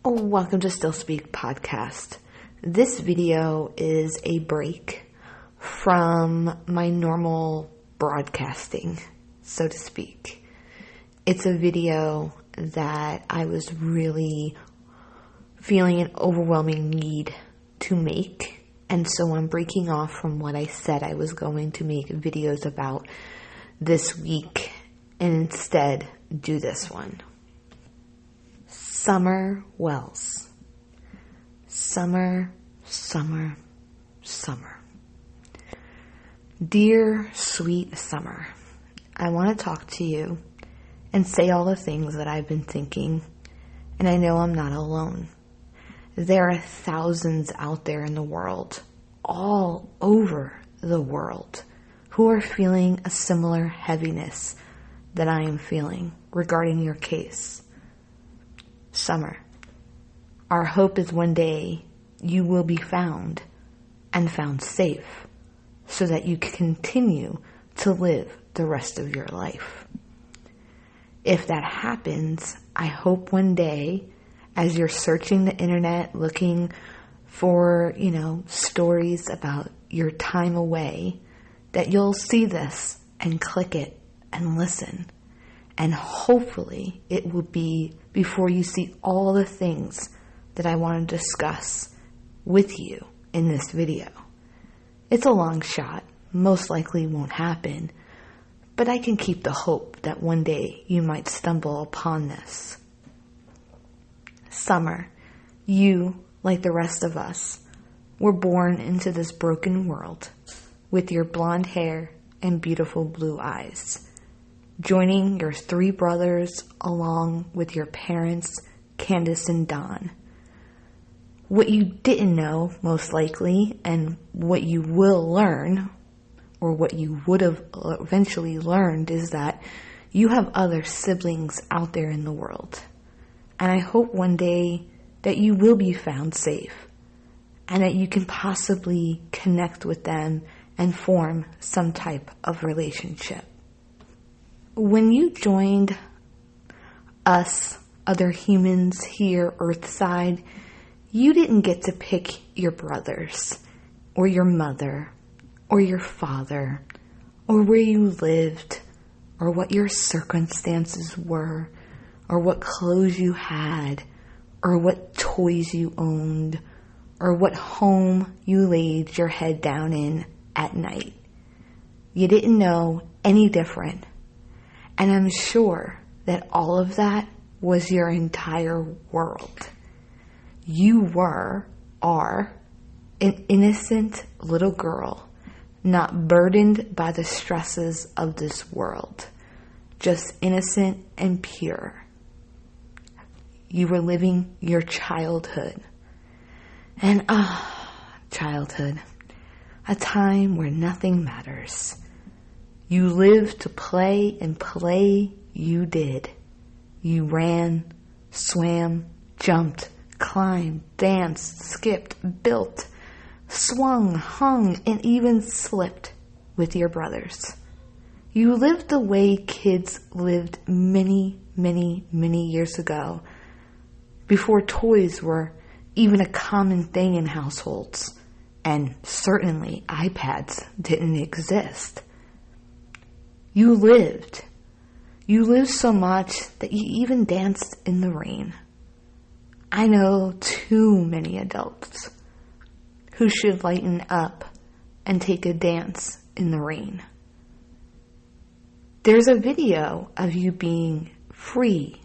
Welcome to Stillspeak podcast. This video is a break from my normal broadcasting, so to speak. It's a video that I was really feeling an overwhelming need to make, and so I'm breaking off from what I said I was going to make videos about this week and instead do this one. Summer Wells. Summer, summer, summer. Dear sweet summer, I want to talk to you and say all the things that I've been thinking, and I know I'm not alone. There are thousands out there in the world, all over the world, who are feeling a similar heaviness that I am feeling regarding your case. Summer, our hope is one day you will be found and found safe so that you can continue to live the rest of your life. If that happens, I hope one day as you're searching the internet looking for, stories about your time away, that you'll see this and click it and listen. And hopefully it will be before you see all the things that I want to discuss with you in this video. It's a long shot, most likely won't happen, but I can keep the hope that one day you might stumble upon this. Summer, you, like the rest of us, were born into this broken world with your blonde hair and beautiful blue eyes, joining your three brothers along with your parents, Candace and Don. What you didn't know, most likely, and what you will learn, or what you would have eventually learned, is that you have other siblings out there in the world. And I hope one day that you will be found safe, and that you can possibly connect with them and form some type of relationship. When you joined us, other humans here Earthside, you didn't get to pick your brothers, or your mother, or your father, or where you lived, or what your circumstances were, or what clothes you had, or what toys you owned, or what home you laid your head down in at night. You didn't know any different. And I'm sure that all of that was your entire world. You are an innocent little girl, not burdened by the stresses of this world, just innocent and pure. You were living your childhood. And childhood, a time where nothing matters. You lived to play, and play you did. You ran, swam, jumped, climbed, danced, skipped, built, swung, hung, and even slipped with your brothers. You lived the way kids lived many, many, many years ago, before toys were even a common thing in households, and certainly iPads didn't exist. You lived so much that you even danced in the rain. I know too many adults who should lighten up and take a dance in the rain. There's a video of you being free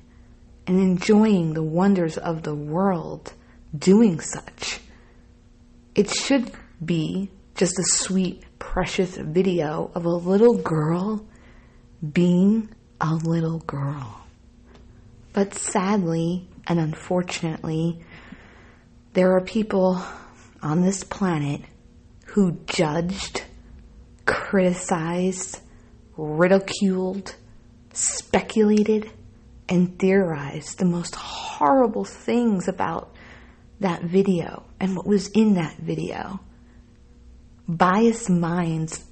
and enjoying the wonders of the world doing such. It should be just a sweet, precious video of a little girl being a little girl. But sadly and unfortunately, there are people on this planet who judged, criticized, ridiculed, speculated, and theorized the most horrible things about that video and what was in that video. Biased minds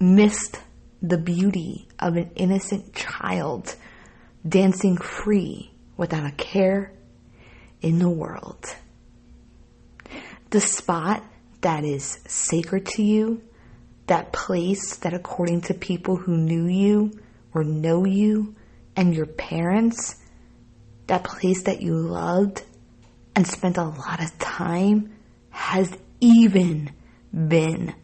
missed the beauty of an innocent child dancing free without a care in the world. The spot that is sacred to you, that place that according to people who knew you or know you and your parents, that place that you loved and spent a lot of time, has even been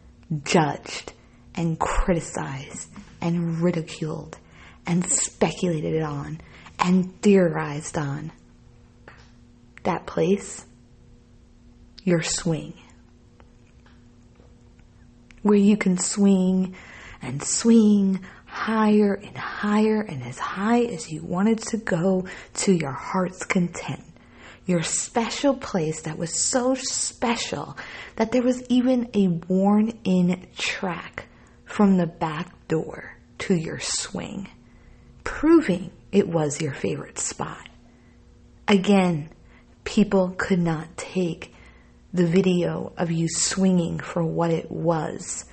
judged and criticized and ridiculed and speculated on and theorized on. That place, your swing. Where you can swing and swing higher and higher and as high as you wanted to go to your heart's content. Your special place that was so special that there was even a worn-in track from the back door to your swing, proving it was your favorite spot. Again, people could not take the video of you swinging for what it was.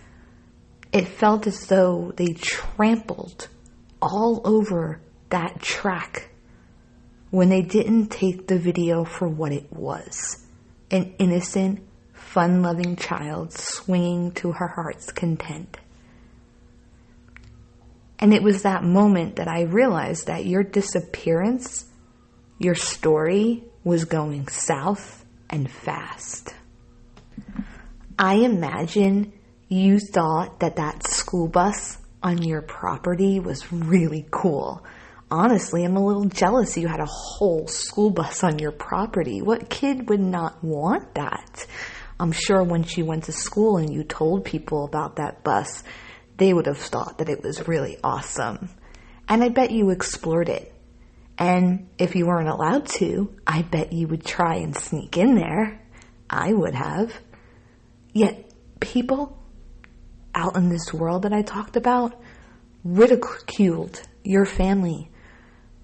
It felt as though they trampled all over that track when they didn't take the video for what it was. An innocent, fun-loving child swinging to her heart's content. And it was that moment that I realized that your disappearance, your story, was going south and fast. I imagine you thought that school bus on your property was really cool. Honestly, I'm a little jealous you had a whole school bus on your property. What kid would not want that? I'm sure when she went to school and you told people about that bus, they would have thought that it was really awesome. And I bet you explored it. And if you weren't allowed to, I bet you would try and sneak in there. I would have. Yet people out in this world that I talked about ridiculed your family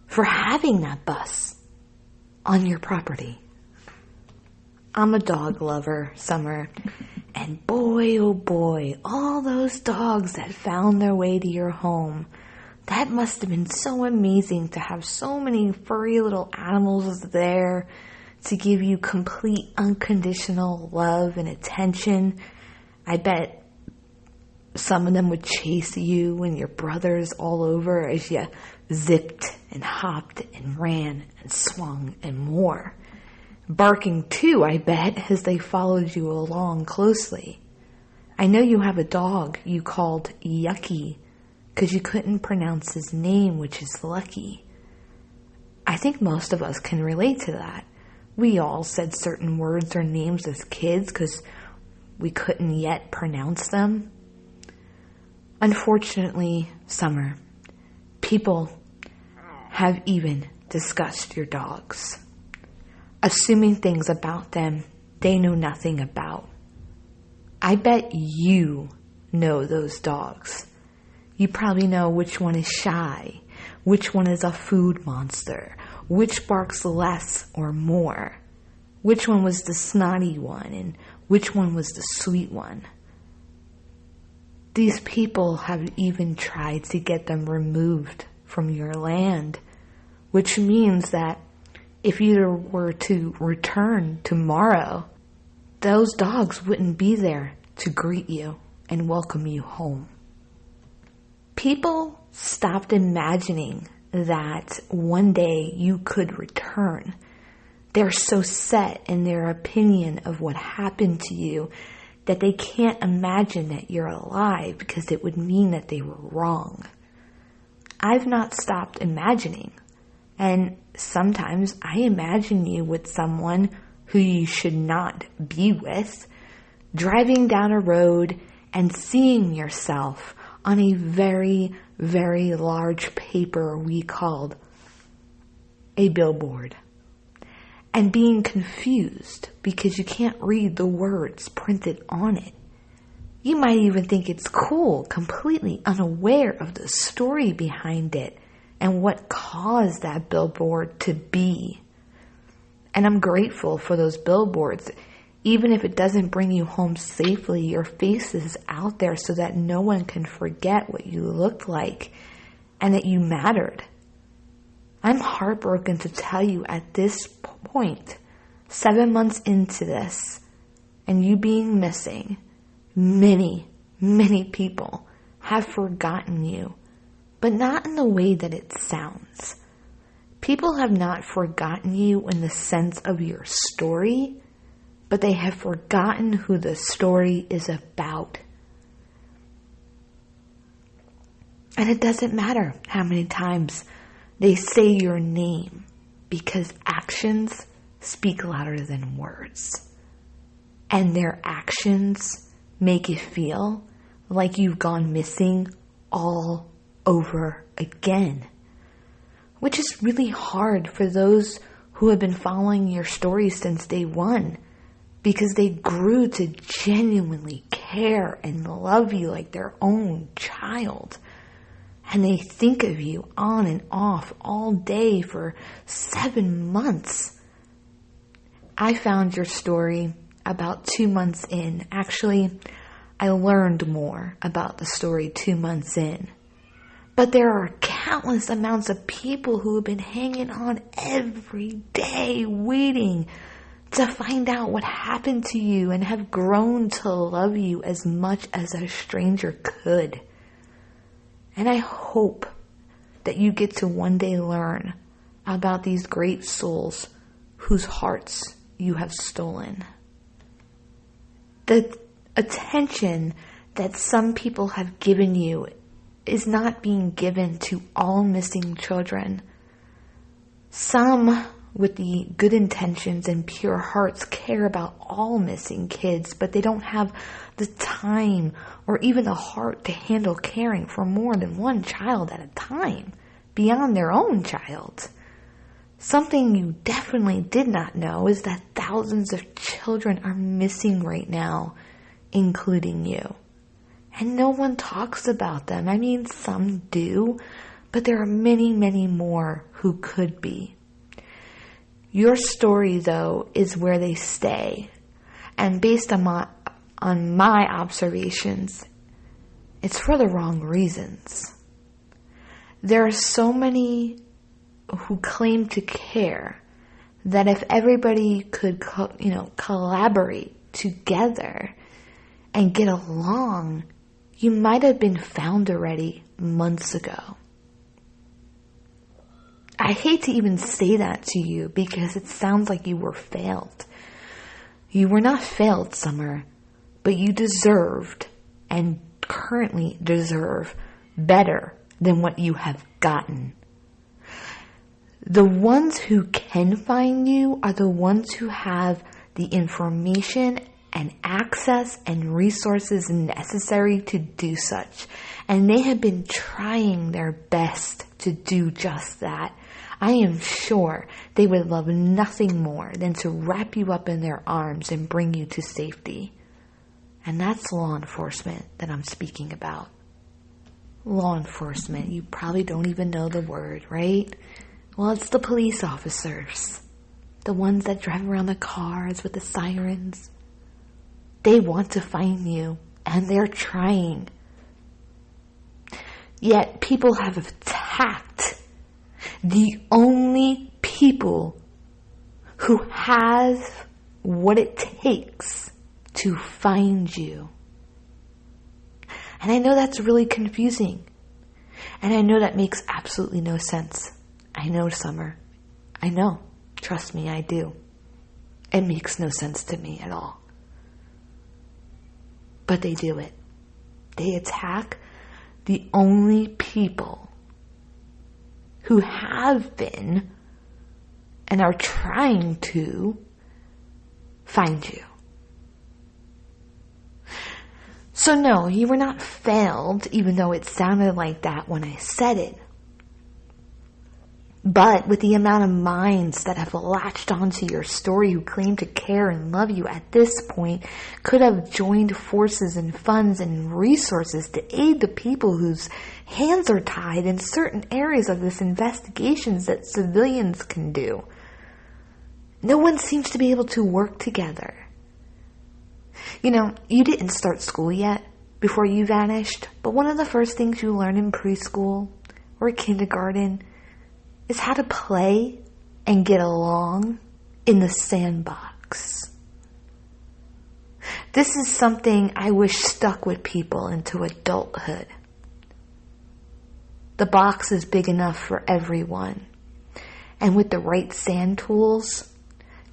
for having that bus on your property. I'm a dog lover, Summer, and boy, oh boy, all those dogs that found their way to your home. That must have been so amazing to have so many furry little animals there to give you complete unconditional love and attention. I bet some of them would chase you and your brothers all over as you zipped and hopped and ran and swung and more. Barking too, I bet, as they followed you along closely. I know you have a dog you called Yucky because you couldn't pronounce his name, which is Lucky. I think most of us can relate to that. We all said certain words or names as kids because we couldn't yet pronounce them. Unfortunately, Summer, people have even discussed your dogs, assuming things about them they know nothing about. I bet you know those dogs. You probably know which one is shy, which one is a food monster, which barks less or more, which one was the snotty one, and which one was the sweet one. These people have even tried to get them removed from your land, which means that if you were to return tomorrow, those dogs wouldn't be there to greet you and welcome you home. People stopped imagining that one day you could return. They're so set in their opinion of what happened to you that they can't imagine that you're alive because it would mean that they were wrong. I've not stopped imagining. And sometimes I imagine you with someone who you should not be with, driving down a road and seeing yourself on a very, very large paper we called a billboard, and being confused because you can't read the words printed on it. You might even think it's cool, completely unaware of the story behind it and what caused that billboard to be. And I'm grateful for those billboards. Even if it doesn't bring you home safely, your face is out there so that no one can forget what you looked like and that you mattered. I'm heartbroken to tell you at this point 7 months into this, and you being missing, many, many people have forgotten you, but not in the way that it sounds. People have not forgotten you in the sense of your story, but they have forgotten who the story is about. And it doesn't matter how many times they say your name, because actions speak louder than words. And their actions make it feel like you've gone missing all over again. Which is really hard for those who have been following your story since day one, because they grew to genuinely care and love you like their own child. And they think of you on and off all day for 7 months. I found your story about 2 months in. Actually, I learned more about the story 2 months in. But there are countless amounts of people who have been hanging on every day, waiting to find out what happened to you and have grown to love you as much as a stranger could. And I hope that you get to one day learn about these great souls whose hearts you have stolen. The attention that some people have given you is not being given to all missing children. Some with the good intentions and pure hearts care about all missing kids, but they don't have the time or even the heart to handle caring for more than one child at a time, beyond their own child. Something you definitely did not know is that thousands of children are missing right now, including you. And no one talks about them. I mean, some do, but there are many, many more who could be. Your story, though, is where they stay. And based on my observations, it's for the wrong reasons. There are so many who claim to care that if everybody could, collaborate together and get along, you might have been found already months ago. I hate to even say that to you because it sounds like you were failed. You were not failed, Summer, but you deserved and currently deserve better than what you have gotten. The ones who can find you are the ones who have the information and access and resources necessary to do such. And they have been trying their best to do just that. I am sure they would love nothing more than to wrap you up in their arms and bring you to safety. And that's law enforcement that I'm speaking about. Law enforcement, you probably don't even know the word, right? Well, it's the police officers. The ones that drive around the cars with the sirens. They want to find you, and they're trying. Yet people have attacked the only people who have what it takes to find you. And I know that's really confusing. And I know that makes absolutely no sense. I know, Summer. I know. Trust me, I do. It makes no sense to me at all. But they do it. They attack the only people who have been and are trying to find you. So no, you were not failed, even though it sounded like that when I said it. But with the amount of minds that have latched onto your story who claim to care and love you at this point could have joined forces and funds and resources to aid the people whose hands are tied in certain areas of this investigations that civilians can do. No one seems to be able to work together. You know, you didn't start school yet before you vanished, but one of the first things you learn in preschool or kindergarten is how to play and get along in the sandbox. This is something I wish stuck with people into adulthood. The box is big enough for everyone. And with the right sand tools,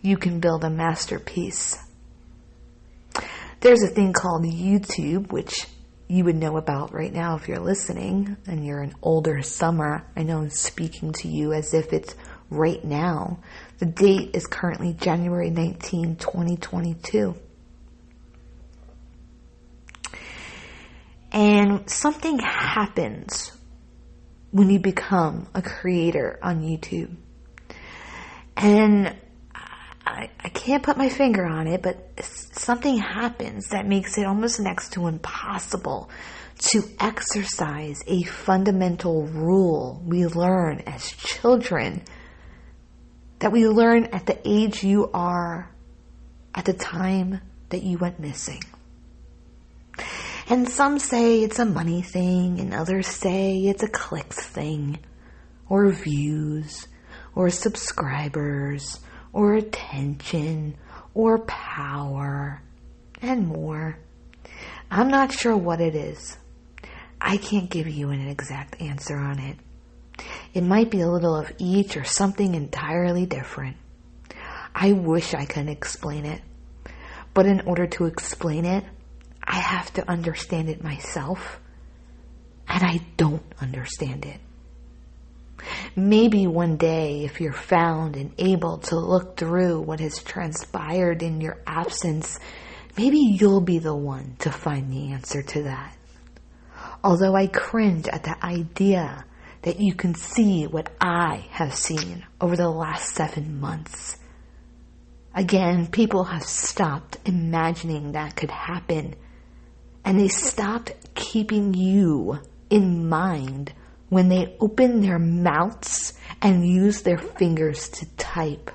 you can build a masterpiece. There's a thing called YouTube, which you would know about right now if you're listening and you're an older Summer. I know I'm speaking to you as if it's right now. The date is currently January 19, 2022. And something happens when you become a creator on YouTube. And I can't put my finger on it, but something happens that makes it almost next to impossible to exercise a fundamental rule we learn as children, that we learn at the age you are at the time that you went missing. And some say it's a money thing, and others say it's a clicks thing, or views, or subscribers, or attention, or power, and more. I'm not sure what it is. I can't give you an exact answer on it. It might be a little of each or something entirely different. I wish I could explain it. But in order to explain it, I have to understand it myself. And I don't understand it. Maybe one day, if you're found and able to look through what has transpired in your absence, maybe you'll be the one to find the answer to that. Although I cringe at the idea that you can see what I have seen over the last 7 months. Again, people have stopped imagining that could happen, and they stopped keeping you in mind when they open their mouths and use their fingers to type.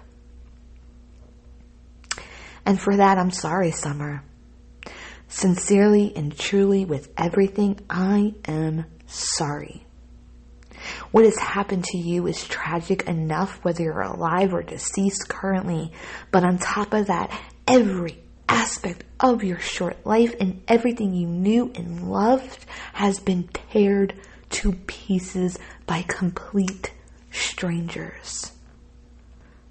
And for that, I'm sorry, Summer. Sincerely and truly, with everything, I am sorry. What has happened to you is tragic enough, whether you're alive or deceased currently. But on top of that, every aspect of your short life and everything you knew and loved has been teared to pieces by complete strangers.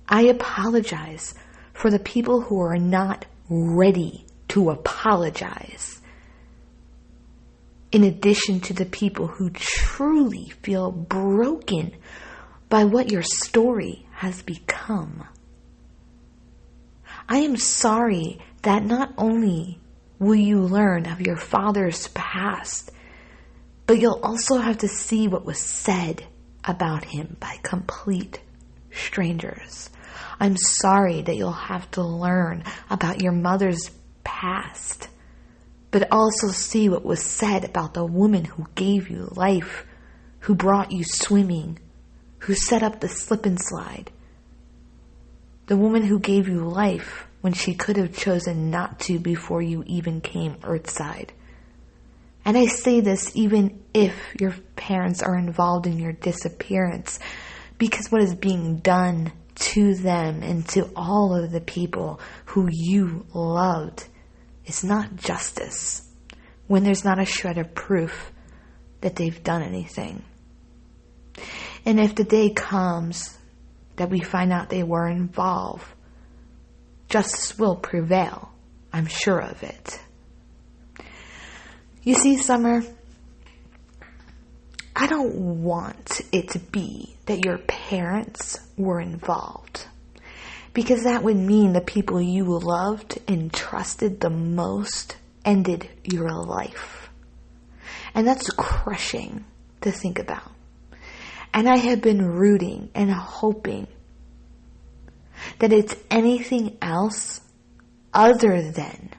I apologize for the people who are not ready to apologize, in addition to the people who truly feel broken by what your story has become. I am sorry that not only will you learn of your father's past, but you'll also have to see what was said about him by complete strangers. I'm sorry that you'll have to learn about your mother's past, but also see what was said about the woman who gave you life, who brought you swimming, who set up the slip and slide. The woman who gave you life when she could have chosen not to before you even came earthside. And I say this even if your parents are involved in your disappearance, because what is being done to them and to all of the people who you loved is not justice, when there's not a shred of proof that they've done anything. And if the day comes that we find out they were involved, justice will prevail. I'm sure of it. You see, Summer, I don't want it to be that your parents were involved, because that would mean the people you loved and trusted the most ended your life. And that's crushing to think about. And I have been rooting and hoping that it's anything else other than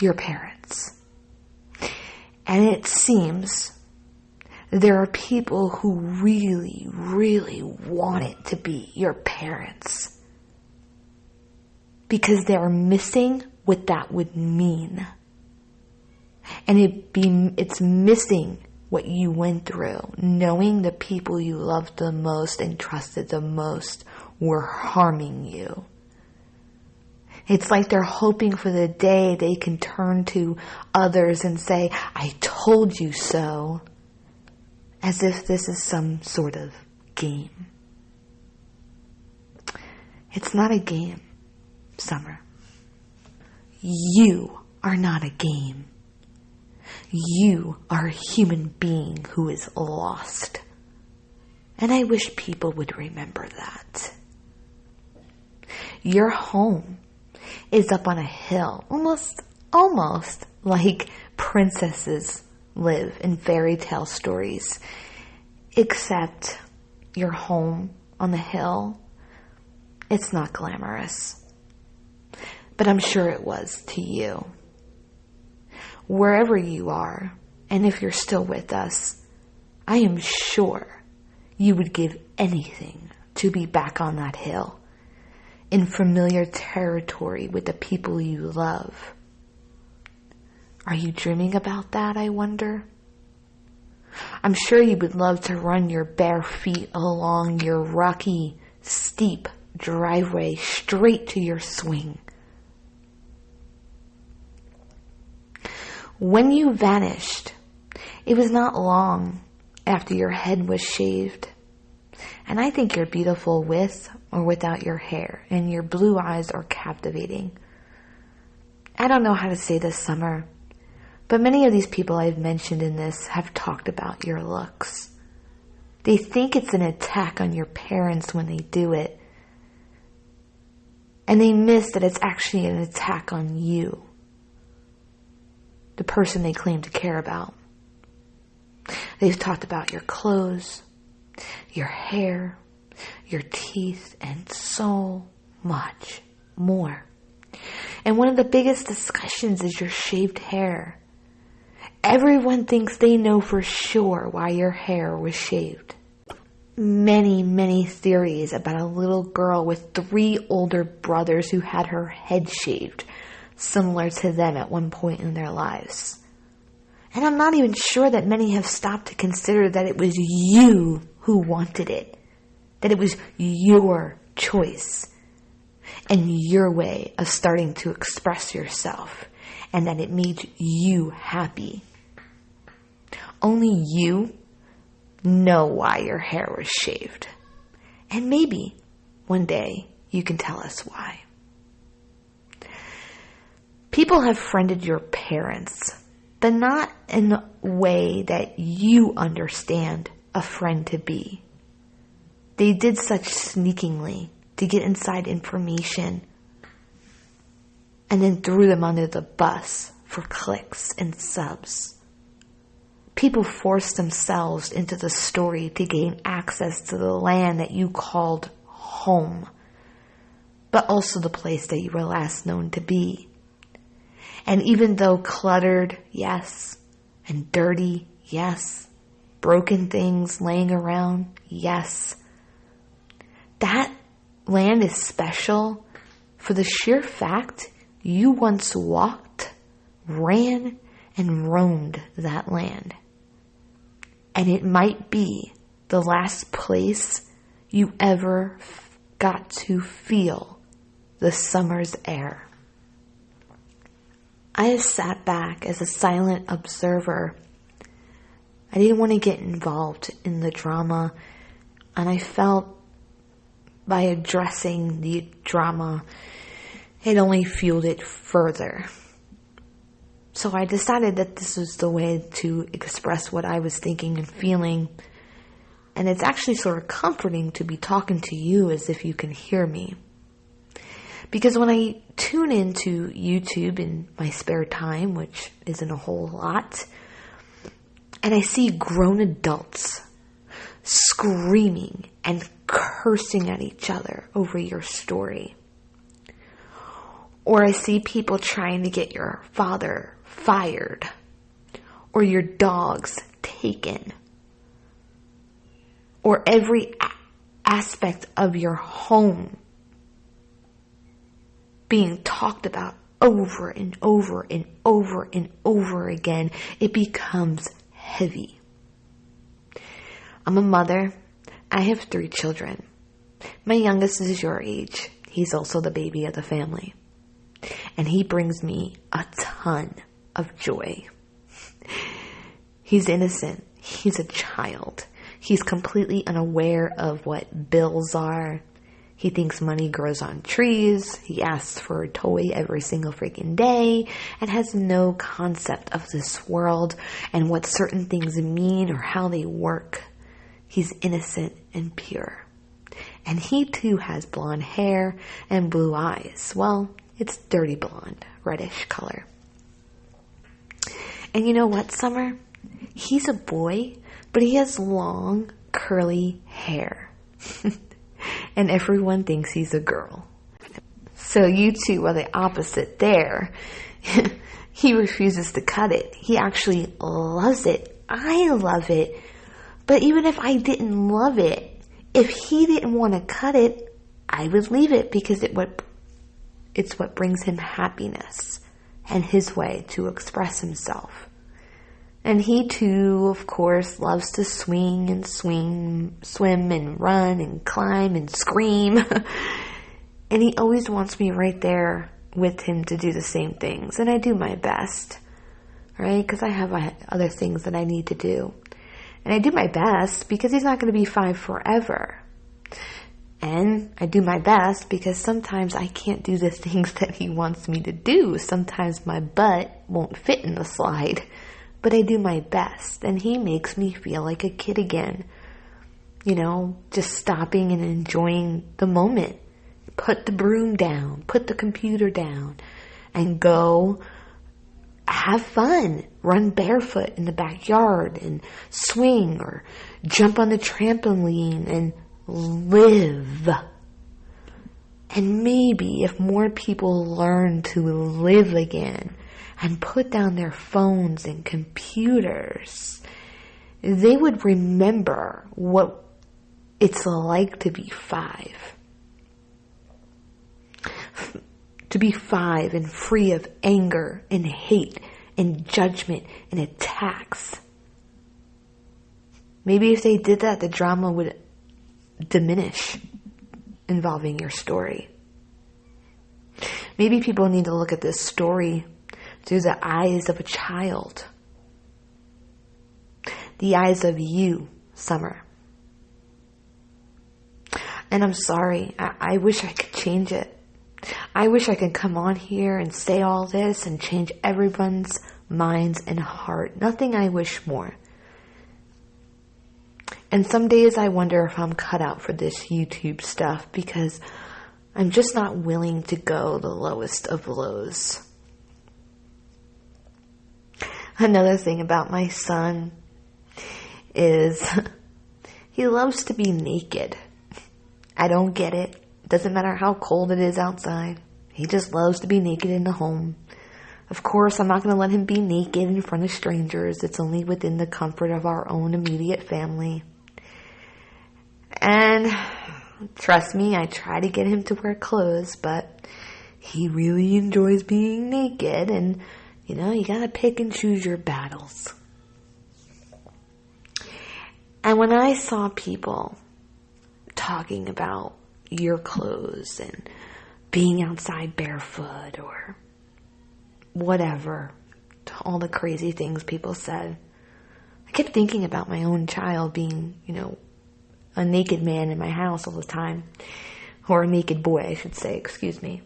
your parents. And it seems there are people who really, really want it to be your parents, because they are missing what that would mean. And it's missing what you went through, knowing the people you loved the most and trusted the most were harming you. It's like they're hoping for the day they can turn to others and say, I told you so, as if this is some sort of game. It's not a game, Summer. You are not a game. You are a human being who is lost. And I wish people would remember that. Your home is up on a hill, almost like princesses live in fairy tale stories. Except your home on the hill, it's not glamorous. But I'm sure it was to you. Wherever you are, and if you're still with us, I am sure you would give anything to be back on that hill, in familiar territory with the people you love. Are you dreaming about that, I wonder? I'm sure you would love to run your bare feet along your rocky, steep driveway straight to your swing. When you vanished, it was not long after your head was shaved. And I think you're beautiful with or without your hair, and your blue eyes are captivating. I don't know how to say this, Summer, but many of these people I've mentioned in this have talked about your looks. They think it's an attack on your parents when they do it. And they miss that it's actually an attack on you, the person they claim to care about. They've talked about your clothes, your hair, your teeth, and so much more. And one of the biggest discussions is your shaved hair. Everyone thinks they know for sure why your hair was shaved. Many theories about a little girl with 3 older brothers who had her head shaved, similar to them at one point in their lives. And I'm not even sure that many have stopped to consider that it was you who wanted it, that it was your choice and your way of starting to express yourself, and that it made you happy. Only you know why your hair was shaved. And maybe one day you can tell us why. People have friended your parents, but not in a way that you understand a friend to be. They did such sneakingly to get inside information and then threw them under the bus for clicks and subs. People forced themselves into the story to gain access to the land that you called home, but also the place that you were last known to be. And even though cluttered, yes, and dirty, yes, broken things laying around, yes, that land is special for the sheer fact you once walked, ran, and roamed that land. And it might be the last place you ever got to feel the summer's air. I have sat back as a silent observer. I didn't want to get involved in the drama, and I felt by addressing the drama, it only fueled it further. So I decided that this was the way to express what I was thinking and feeling. And it's actually sort of comforting to be talking to you as if you can hear me. Because when I tune into YouTube in my spare time, which isn't a whole lot, and I see grown adults screaming and cursing at each other over your story, or I see people trying to get your father fired, or your dogs taken, or every aspect of your home being talked about over and over and over and over again, it becomes heavy. I'm a mother. I have 3 children. My youngest is your age. He's also the baby of the family. And he brings me a ton of joy. He's innocent. He's a child. He's completely unaware of what bills are. He thinks money grows on trees. He asks for a toy every single freaking day and has no concept of this world and what certain things mean or how they work. He's innocent and pure. And he too has blonde hair and blue eyes. Well, it's dirty blonde, reddish color. And you know what, Summer? He's a boy, but he has long, curly hair. And everyone thinks he's a girl. So you two are the opposite there. He refuses to cut it. He actually loves it. I love it. But even if I didn't love it, if he didn't want to cut it, I would leave it because it's what brings him happiness and his way to express himself. And he too, of course, loves to swing and swim and run and climb and scream. And he always wants me right there with him to do the same things. And I do my best, right? Because I have other things that I need to do. And I do my best because he's not going to be 5 forever. And I do my best because sometimes I can't do the things that he wants me to do. Sometimes my butt won't fit in the slide. But I do my best. And he makes me feel like a kid again. You know, just stopping and enjoying the moment. Put the broom down. Put the computer down. And go have fun. Run barefoot in the backyard and swing or jump on the trampoline and live. And maybe if more people learn to live again and put down their phones and computers, they would remember what it's like to be 5. To be 5 and free of anger and hate and judgment and attacks. Maybe if they did that, the drama would diminish involving your story. Maybe people need to look at this story through the eyes of a child. The eyes of you, Summer. And I'm sorry, I wish I could change it. I wish I could come on here and say all this and change everyone's minds and heart. Nothing I wish more. And some days I wonder if I'm cut out for this YouTube stuff because I'm just not willing to go the lowest of lows. Another thing about my son is he loves to be naked. I don't get it. Doesn't matter how cold it is outside. He just loves to be naked in the home. Of course, I'm not going to let him be naked in front of strangers. It's only within the comfort of our own immediate family. And trust me, I try to get him to wear clothes, but he really enjoys being naked. And, you know, you got to pick and choose your battles. And when I saw people talking about your clothes and being outside barefoot or whatever, all the crazy things people said, I kept thinking about my own child being, you know, a naked man in my house all the time, or a naked boy, I should say, excuse me.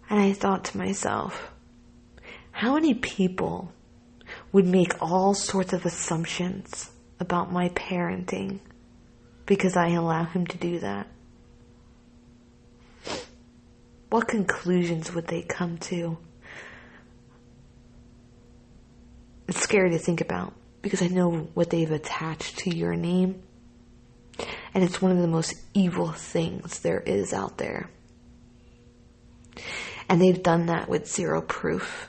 And I thought to myself, how many people would make all sorts of assumptions about my parenting because I allow him to do that? What conclusions would they come to? It's scary to think about because I know what they've attached to your name. And it's one of the most evil things there is out there. And they've done that with zero proof.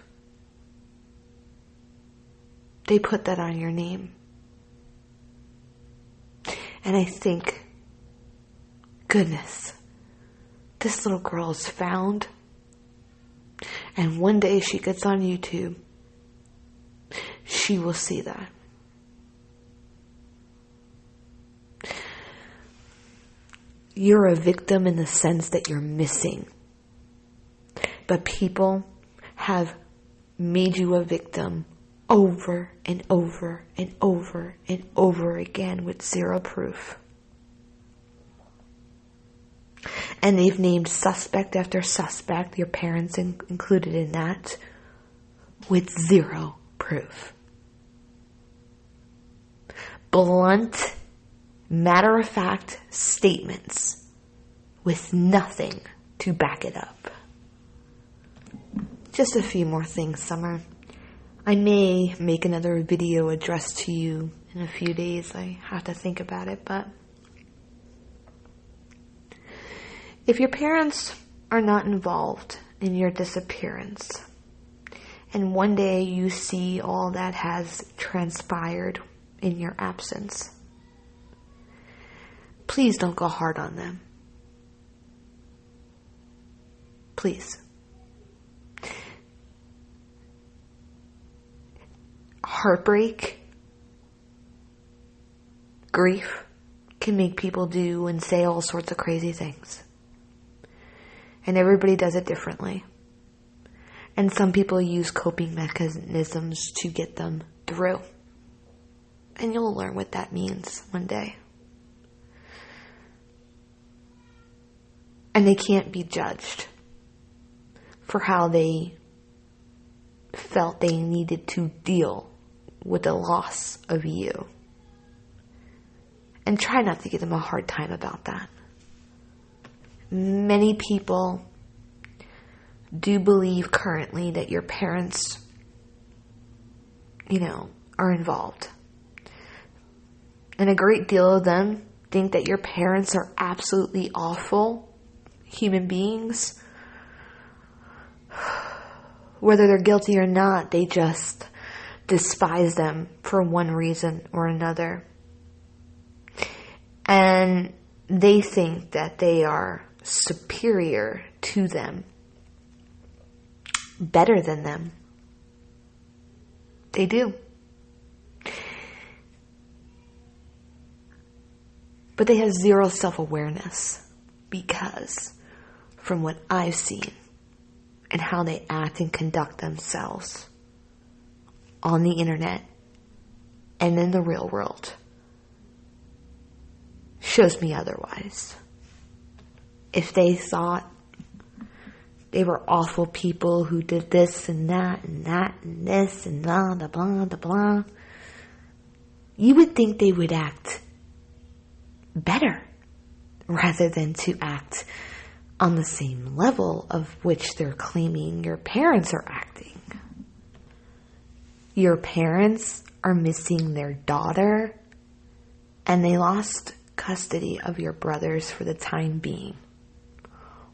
They put that on your name. And I think, goodness, this little girl is found. And one day she gets on YouTube. She will see that. You're a victim in the sense that you're missing. But people have made you a victim over and over and over and over again with zero proof. And they've named suspect after suspect, your parents included in that, with zero proof. Blunt, matter-of-fact statements with nothing to back it up. Just a few more things, Summer. I may make another video addressed to you in a few days. I have to think about it, but if your parents are not involved in your disappearance, and one day you see all that has transpired in your absence, please don't go hard on them. Please. Heartbreak, grief can make people do and say all sorts of crazy things. And everybody does it differently. And some people use coping mechanisms to get them through. And you'll learn what that means one day. And they can't be judged for how they felt they needed to deal with the loss of you. And try not to give them a hard time about that. Many people do believe currently that your parents, are involved. And a great deal of them think that your parents are absolutely awful human beings. Whether they're guilty or not, they just despise them for one reason or another. And they think that they are superior to them, better than them. They do. But they have zero self-awareness because from what I've seen and how they act and conduct themselves on the internet and in the real world shows me otherwise. If they thought they were awful people who did this and that and that and this and blah, blah, blah, blah, blah, you would think they would act better rather than to act on the same level of which they're claiming your parents are acting. Your parents are missing their daughter and they lost custody of your brothers for the time being.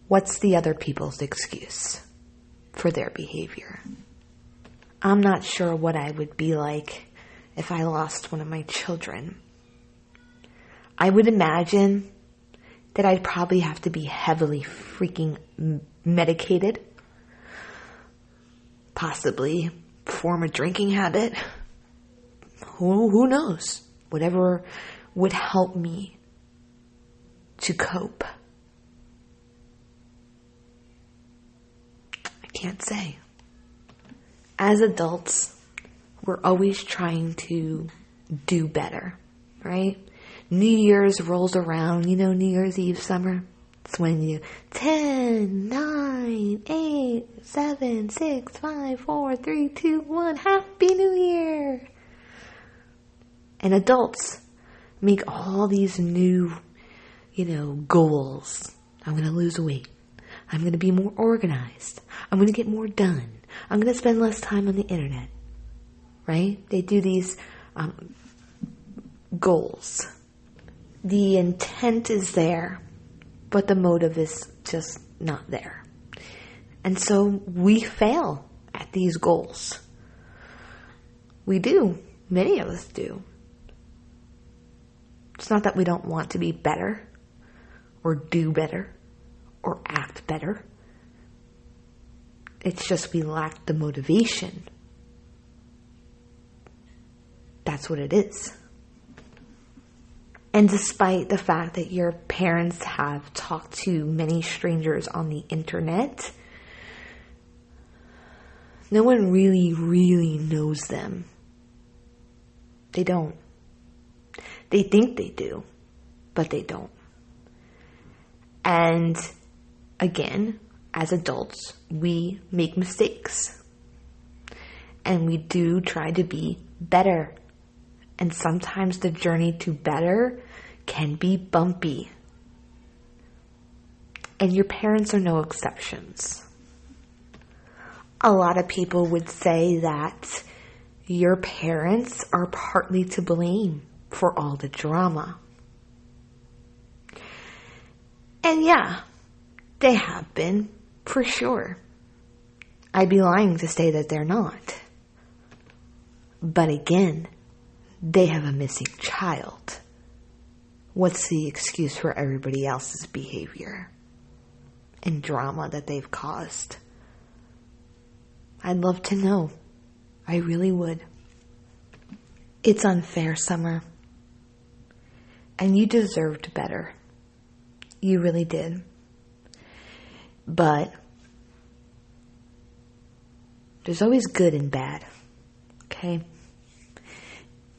What's the other people's excuse for their behavior? I'm not sure what I would be like if I lost one of my children. I would imagine that I'd probably have to be heavily freaking medicated, possibly form a drinking habit. Who knows? Whatever would help me to cope. I can't say. As adults, we're always trying to do better, right? New Year's rolls around, New Year's Eve, Summer. It's when you 10, 9, 8, 7, 6, 5, 4, 3, 2, 1, Happy New Year! And adults make all these new, goals. I'm going to lose weight. I'm going to be more organized. I'm going to get more done. I'm going to spend less time on the internet. Right? They do these goals. The intent is there, but the motive is just not there. And so we fail at these goals. We do. Many of us do. It's not that we don't want to be better or do better or act better. It's just we lack the motivation. That's what it is. And despite the fact that your parents have talked to many strangers on the internet, no one really knows them. They don't. They think they do, but they don't. And again, as adults, we make mistakes. And we do try to be better. And sometimes the journey to better can be bumpy. And your parents are no exceptions. A lot of people would say that your parents are partly to blame for all the drama. And yeah, they have been, for sure. I'd be lying to say that they're not. But again, they have a missing child. What's the excuse for everybody else's behavior and drama that they've caused? I'd love to know. I really would. It's unfair, Summer. And you deserved better. You really did. But there's always good and bad. Okay?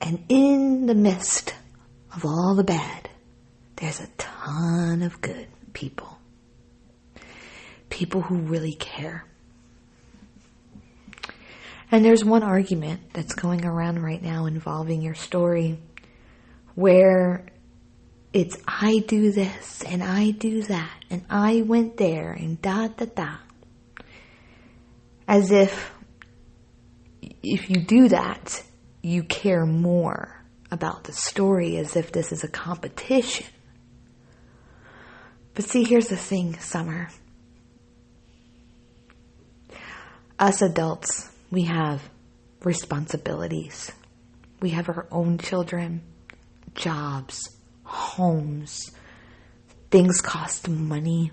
And in the midst of all the bad, there's a ton of good people. People who really care. And there's one argument that's going around right now involving your story where it's I do this and I do that and I went there and da. As if you do that, you care more about the story, as if this is a competition. But see, here's the thing, Summer. Us adults, we have responsibilities. We have our own children, jobs, homes. Things cost money.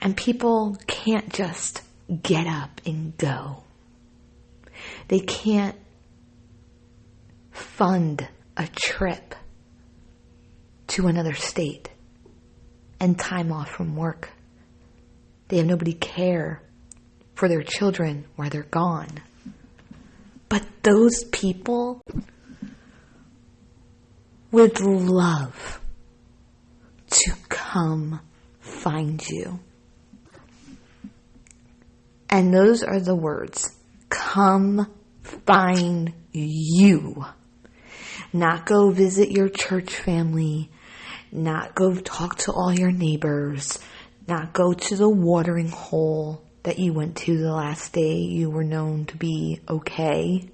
And people can't just get up and go. They can't fund a trip to another state and time off from work. They have nobody care for their children while they're gone. But those people would love to come find you. And those are the words. Come find you. Not go visit your church family. Not go talk to all your neighbors. Not go to the watering hole that you went to the last day you were known to be okay.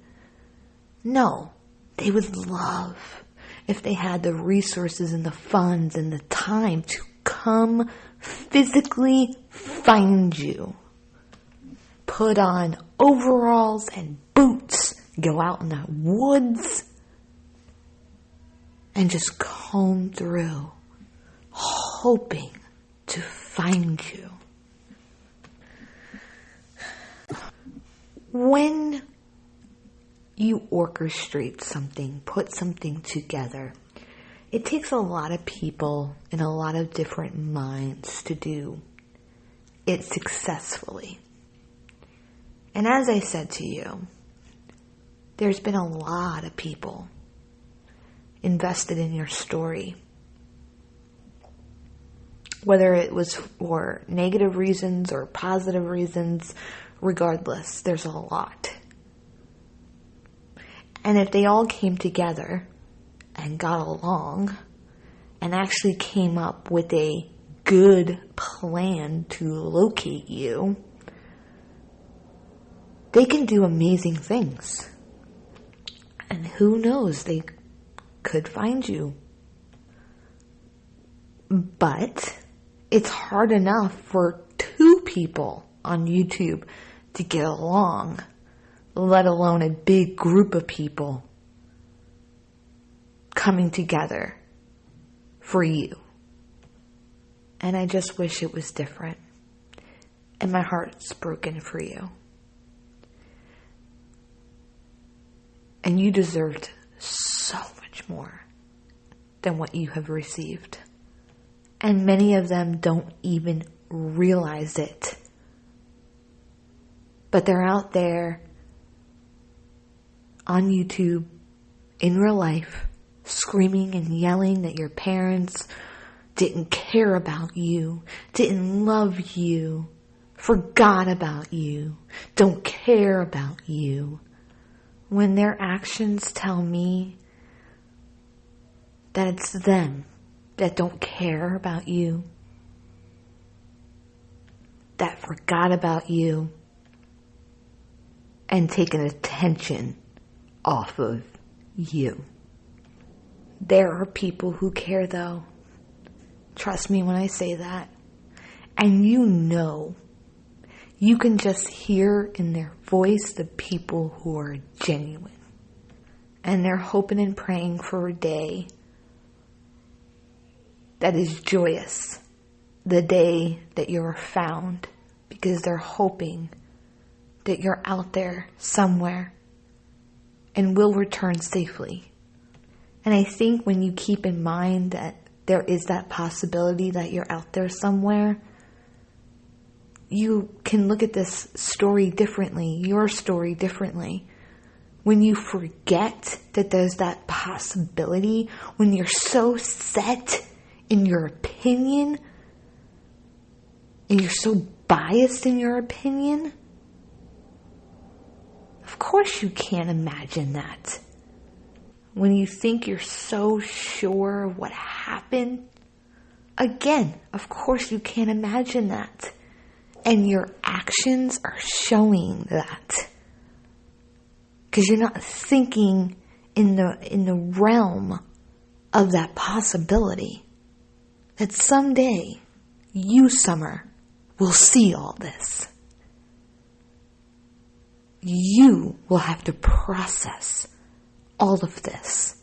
No, they would love if they had the resources and the funds and the time to come physically find you. Put on overalls and boots, go out in the woods, and just comb through, hoping to find you. When you orchestrate something, put something together, it takes a lot of people and a lot of different minds to do it successfully. And as I said to you, there's been a lot of people invested in your story. Whether it was for negative reasons or positive reasons, regardless, there's a lot. And if they all came together and got along and actually came up with a good plan to locate you, they can do amazing things. And who knows, they could find you. But it's hard enough for 2 people on YouTube to get along, let alone a big group of people coming together for you. And I just wish it was different. And my heart's broken for you. And you deserved so much more. than what you have received. And many of them don't even realize it. But they're out there on YouTube, in real life, screaming and yelling that your parents didn't care about you, didn't love you, forgot about you, don't care about you. When their actions tell me that it's them that don't care about you, that forgot about you, and taken attention off of you. There are people who care though. Trust me when I say that. And you can just hear in their voice the people who are genuine. And they're hoping and praying for a day that is joyous. The day that you're found. Because they're hoping that you're out there somewhere and will return safely. And I think when you keep in mind that there is that possibility that you're out there somewhere, you can look at this story differently, your story differently. When you forget that there's that possibility, when you're so set in your opinion, and you're so biased in your opinion, of course you can't imagine that. When you think you're so sure of what happened, again, of course you can't imagine that. And your actions are showing that. Because you're not thinking in the realm of that possibility. That someday, you, Summer, will see all this. You will have to process all of this.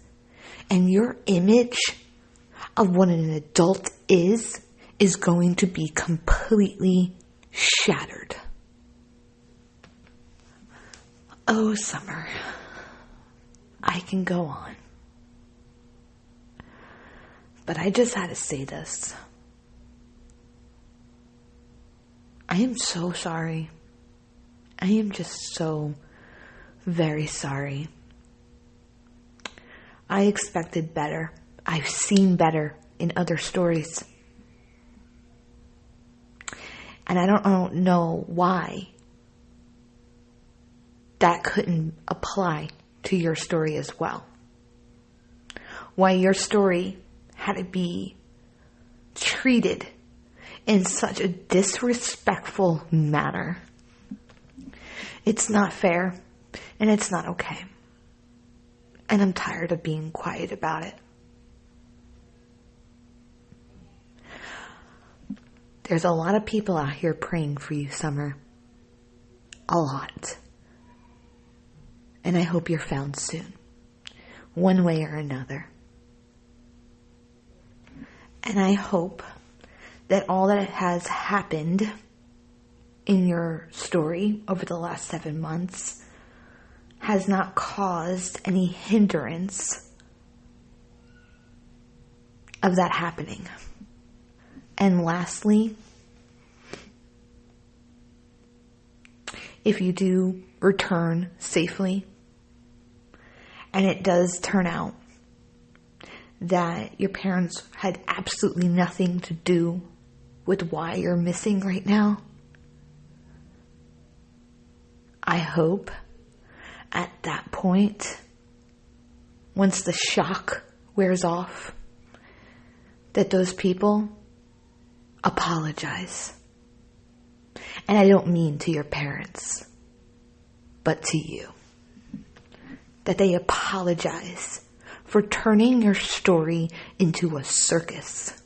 And your image of what an adult is going to be completely shattered. Oh, Summer, I can go on. But I just had to say this. I am so sorry. I am just so very sorry. I expected better. I've seen better in other stories. And I don't know why that couldn't apply to your story as well. Why your story had to be treated in such a disrespectful manner. It's not fair, and it's not okay. And I'm tired of being quiet about it. There's a lot of people out here praying for you, Summer. A lot. And I hope you're found soon. One way or another. And I hope that all that has happened in your story over the last 7 months has not caused any hindrance of that happening. And lastly, if you do return safely, and it does turn out that your parents had absolutely nothing to do with why you're missing right now, I hope at that point, once the shock wears off, that those people apologize. And I don't mean to your parents, but to you. That they apologize for turning your story into a circus.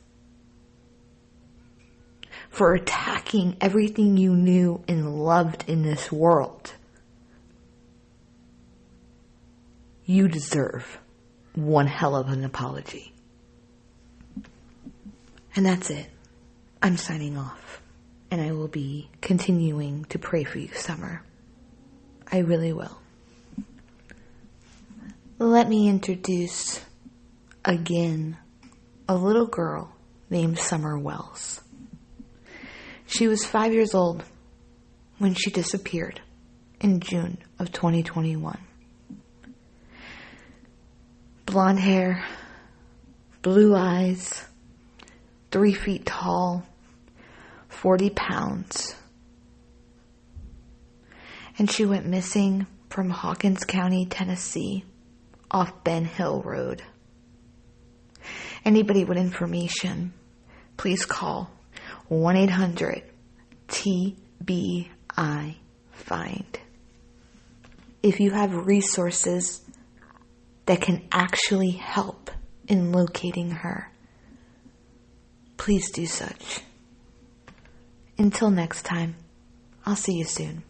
For attacking everything you knew and loved in this world. You deserve one hell of an apology. And that's it. I'm signing off. And I will be continuing to pray for you, Summer. I really will. Let me introduce again a little girl named Summer Wells. She was 5 years old when she disappeared in June of 2021. Blonde hair, blue eyes, 3 feet tall, 40 pounds. And she went missing from Hawkins County, Tennessee, off Ben Hill Road. Anybody with information, please call 1-800-TBI-FIND. If you have resources that can actually help in locating her, please do such. Until next time, I'll see you soon.